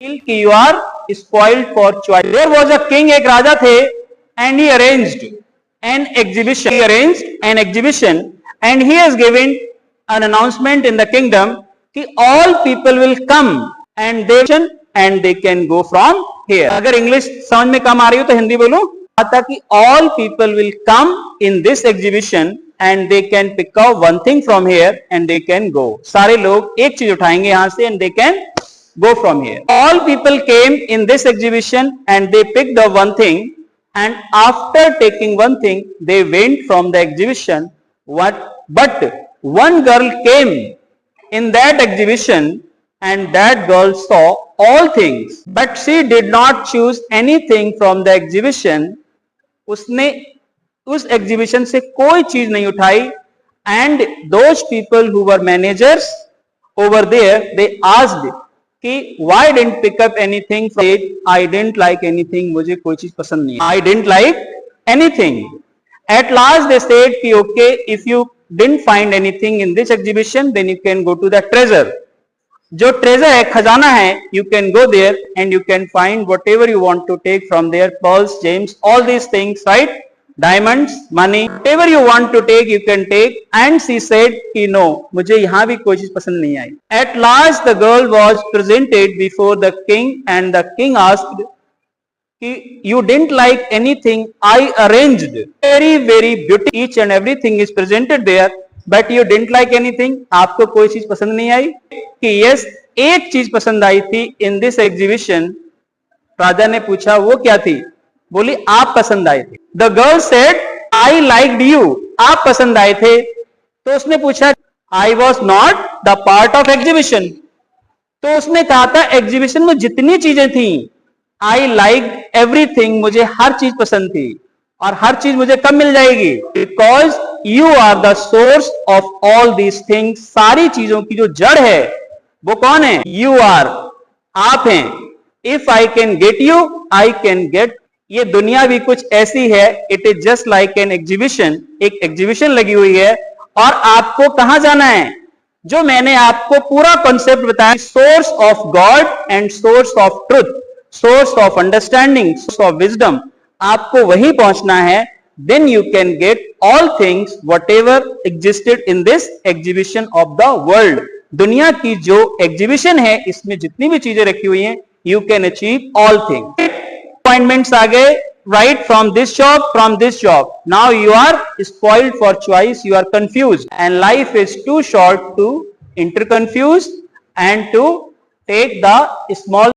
कि you are spoiled for choice. There was a king, एक राजा थे, and he arranged an exhibition. He arranged an exhibition and he has given an announcement in the kingdom कि all people will come and they can go from here. अगर English समझ में कम आ रही हो तो हिंदी बोलो. आता कि all people will come in this exhibition and they can pick out one thing from here and they can go. सारे लोग एक चीज उठाएंगे यहां से and they can go from here. All people came in this exhibition and they picked up one thing, and after taking one thing they went from the exhibition. But one girl came in that exhibition and that girl saw all things, but she did not choose anything from the exhibition. उसने उस exhibition से कोई चीज नहीं उठाई. And those people who were managers over there, they asked कि why didn't pick up anything from it? I didn't like anything. मुझे कोई चीज पसंद नहीं. I didn't like anything. At last they said कि okay, if you didn't find anything in this exhibition, then you can go to the treasure. जो treasure है, खजाना है, you can go there and you can find whatever you want to take from there, pearls, gems, all these things, right? Diamonds, money, whatever you want to take, you can take. And she said कि no, मुझे यहाँ भी कोई चीज पसंद नहीं आई. At last the girl was presented before the king and the king asked कि you didn't like anything I arranged. Very very beautiful, each and everything is presented there. But you didn't like anything. आपको कोई चीज पसंद नहीं आई. कि yes, एक चीज पसंद आई थी in this exhibition. राजा ने पूछा वो क्या थी? बोली आप पसंद आए थे. The girl said I liked you. आप पसंद आए थे. तो उसने पूछा I was not the part of exhibition. तो उसने कहा था एग्जीबिशन में जितनी चीजें थी I liked everything. मुझे हर चीज पसंद थी. और हर चीज मुझे कब मिल जाएगी? Because you are the source of all these things. सारी चीजों की जो जड़ है वो कौन है? You are. आप हैं. If I can get you, I can get. ये दुनिया भी कुछ ऐसी है. It is just like an exhibition. एक एग्जीबिशन लगी हुई है और आपको कहां जाना है? जो मैंने आपको पूरा कॉन्सेप्ट बताया, source of God and source of truth, source of understanding, source of wisdom, आपको वहीं पहुंचना है. Then you can get all things whatever existed in this exhibition of the world. दुनिया की जो एग्जीबिशन है इसमें जितनी भी चीजें रखी हुई हैं, you can achieve all things. Appointments आ गए, right, from this job. Now you are spoiled for choice, you are confused, and life is too short to interconfuse and to take the small